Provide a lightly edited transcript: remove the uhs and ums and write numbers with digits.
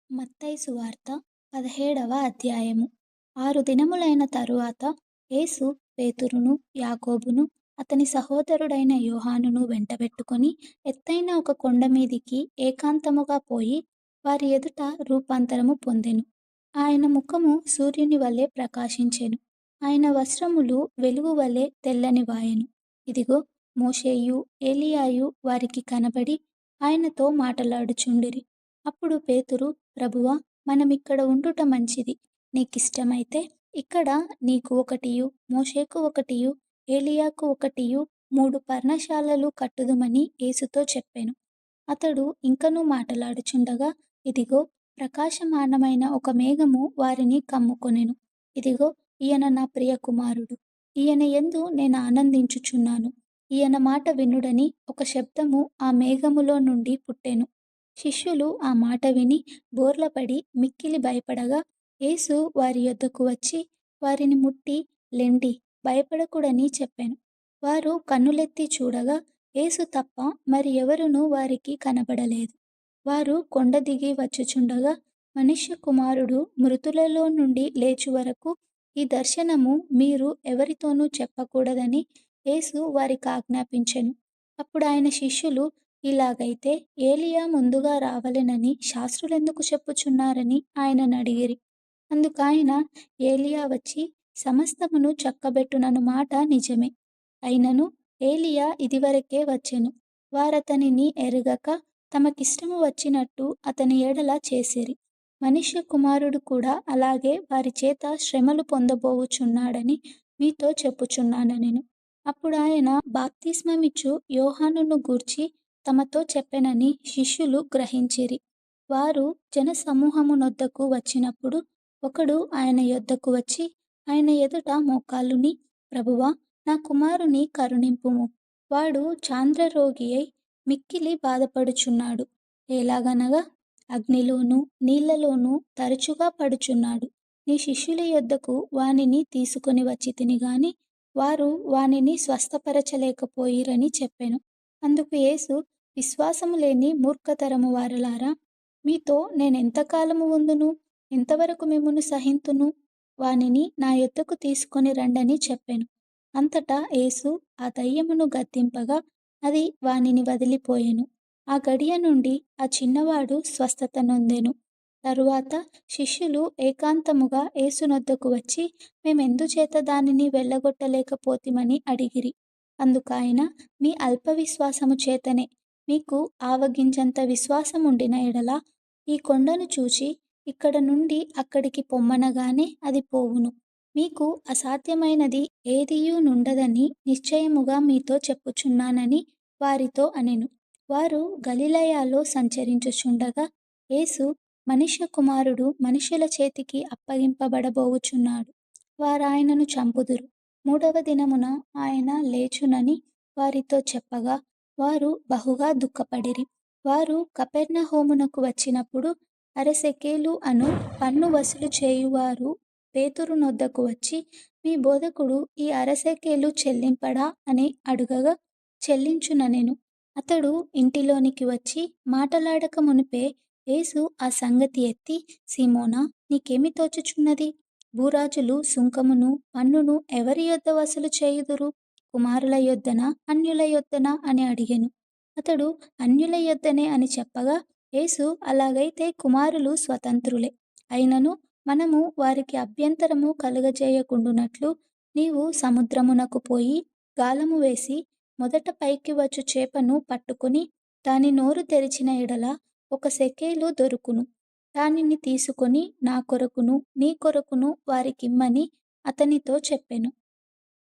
మత్తయి సువార్త 17వ అధ్యాయము. 6 దినములైన తరువాత యేసు పేతురును, యాకోబును, అతని సహోదరుడైన యోహానును వెంటబెట్టుకొని ఎత్తైన ఒక కొండ మీదికి ఏకాంతముగా పోయి వారి ఎదుట రూపాంతరము పొందెను. ఆయన ముఖము సూర్యుని వలె ప్రకాశించెను. ఆయన వస్త్రములు వెలుగు వలె తెల్లనివాయెను. ఇదిగో, మోషేయు ఏలీయాయు వారికి కనబడి ఆయనతో మాటలాడుచుండిరి. అప్పుడు పేతురు, ప్రభువా, మనమిక్కడ ఉండుట మంచిది. నీకిష్టమైతే ఇక్కడ నీకు ఒకటియు, మోషేకు ఒకటియు, ఏలీయాకు ఒకటియు 3 పర్ణశాలలు కట్టుదుమని యేసుతో చెప్పెను. అతడు ఇంకనూ మాటలాడుచుండగా, ఇదిగో, ప్రకాశమానమైన ఒక మేఘము వారిని కమ్ముకొనెను. ఇదిగో, ఈయన నా ప్రియ కుమారుడు, ఈయన యందు నేను ఆనందించుచున్నాను, ఈయన మాట వినుడని ఒక శబ్దము ఆ మేఘములో నుండి పుట్టెను. శిష్యులు ఆ మాట విని బోర్లపడి మిక్కిలి భయపడగా, యేసు వారి యొద్దకు వచ్చి వారిని ముట్టి, లెండి, భయపడకుడని చెప్పెను. వారు కన్నులెత్తి చూడగా యేసు తప్ప మరి ఎవరునూ వారికి కనబడలేదు. వారు కొండ దిగి వచ్చుచుండగా, మనుష్య కుమారుడు మృతులలో నుండి లేచు వరకు ఈ దర్శనము మీరు ఎవరితోనూ చెప్పకూడదని యేసు వారికాజ్ఞాపించెను. అప్పుడు ఆయన శిష్యులు, ఇలాగైతే ఏలీయా ముందుగా రావలెనని శాస్త్రులెందుకు చెప్పుచున్నారని ఆయననడిగిరి. అందుకాయన, ఏలీయా వచ్చి సమస్తమును చక్కబెట్టునను మాట నిజమే. అయినను ఏలీయా ఇదివరకే వచ్చెను. వారతనిని ఎరుగక తమకిష్టము వచ్చినట్టు అతని ఎడల చేసిరి. మనుష్య కుమారుడు కూడా అలాగే వారి చేత శ్రమలు పొందబోవుచున్నాడని మీతో చెప్పుచున్నానెను. అప్పుడాయన బాప్తిస్మమిచ్చు యోహానును గూర్చి తమతో చెప్పెనని శిష్యులు గ్రహించిరి. వారు జనసమూహమునొద్దకు వచ్చినప్పుడు ఒకడు ఆయన యొద్దకు వచ్చి ఆయన ఎదుట మోకాలుని, ప్రభువా, నా కుమారుని కరుణింపుము, వాడు చాంద్రరోగియై మిక్కిలి బాధపడుచున్నాడు. ఎలాగనగా అగ్నిలోనూ నీళ్లలోనూ తరచుగా పడుచున్నాడు. నీ శిష్యుల యొద్దకు వానిని తీసుకొని వచ్చితిని గాని వారు వానిని స్వస్థపరచలేకపోయిరని చెప్పెను. అందుకు యేసు, విశ్వాసము లేని మూర్ఖతరము వారలారా, మీతో నేనెంతకాలము ఉందును, ఎంతవరకు మిమ్మును సహింతును, వానిని నా యొద్దకు తీసుకొని రండని చెప్పెను. అంతటా యేసు ఆ దయ్యమును గద్దింపగా అది వానిని వదిలిపోయెను. ఆ గడియ నుండి ఆ చిన్నవాడు స్వస్థత నొందెను. తరువాత శిష్యులు ఏకాంతముగా యేసునొద్దకు వచ్చి, మేమెందుచేత దానిని వెళ్ళగొట్టలేకపోతిమని అడిగిరి. అందుకాయన, మీ అల్ప విశ్వాసము చేతనే. మీకు ఆవగింజంత విశ్వాసముండిన ఎడల ఈ కొండను చూచి ఇక్కడ నుండి అక్కడికి పొమ్మనగానే అది పోవును. మీకు అసాధ్యమైనది ఏదియూ నుండదని నిశ్చయముగా మీతో చెప్పుచున్నానని వారితో అనెను. వారు గలిలయలో సంచరించుచుండగా యేసు, మనుష్య కుమారుడు మనుష్యుల చేతికి అప్పగింపబడబోవుచున్నాడు, వారాయనను చంపుదురు, 3వ దినమున ఆయన లేచునని వారితో చెప్పగా వారు బహుగా దుఃఖపడిరి. వారు కపెర్నహూమునకు వచ్చినప్పుడు అరశెకేలు అను పన్ను వసూలు చేయువారు పేతురునొద్దకు వచ్చి, మీ బోధకుడు ఈ అరశెకేలు చెల్లింపడా అని అడుగగా, చెల్లించుననెను. అతడు ఇంటిలోనికి వచ్చి మాటలాడక మునుపే యేసు ఆ సంగతి ఎత్తి, సీమోనా, నీకేమి తోచుచున్నది? భూరాజులు సుంకమును పన్నును ఎవరి యొద్ద వసూలు చేయుదురు, కుమారుల యొద్దనా, అన్యుల యొద్దనా అని అడిగెను. అతడు అన్యుల యొద్దనే అని చెప్పగా యేసు, అలాగైతే కుమారులు స్వతంత్రులే. అయినను మనము వారికి అభ్యంతరము కలుగజేయకుండునట్లు నీవు సముద్రమునకు పోయి గాలము వేసి మొదట పైకి వచ్చు చేపను పట్టుకొని దాని నోరు తెరిచిన ఎడల 1 షెకెలు దొరుకును. దానిని తీసుకొని నా కొరకును నీ కొరకును వారికిమ్మని అతనితో చెప్పెను.